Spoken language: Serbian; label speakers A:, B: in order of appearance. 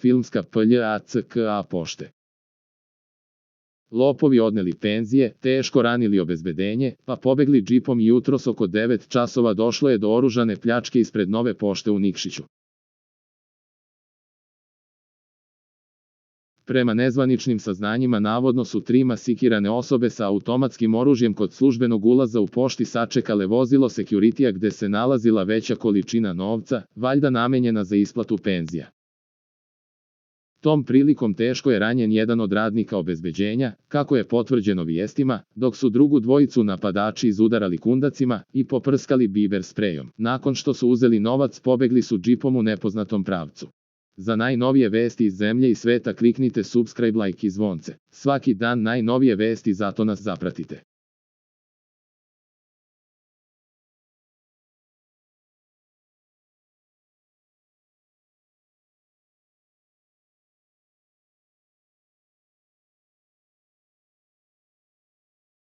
A: filmska PLJACKA pošte. Lopovi odneli penzije, teško ranili obezbedenje, pa pobegli džipom i jutros oko 9 časova došlo je do oružane pljačke ispred Nove pošte u Nikšiću. Prema nezvaničnim saznanjima navodno su 3 maskirane osobe sa automatskim oružjem kod službenog ulaza u pošti sačekale vozilo securitija gde se nalazila veća količina novca, valjda namenjena za isplatu penzija. Tom prilikom teško je ranjen jedan od radnika obezbeđenja, kako je potvrđeno vijestima, dok su drugu dvojicu napadači izudarali kundacima i poprskali biber sprejom. Nakon što su uzeli novac, pobegli su džipom u nepoznatom pravcu. Za najnovije vesti iz zemlje i sveta kliknite subscribe, like i zvonce. Svaki dan najnovije vesti, zato nas zapratite.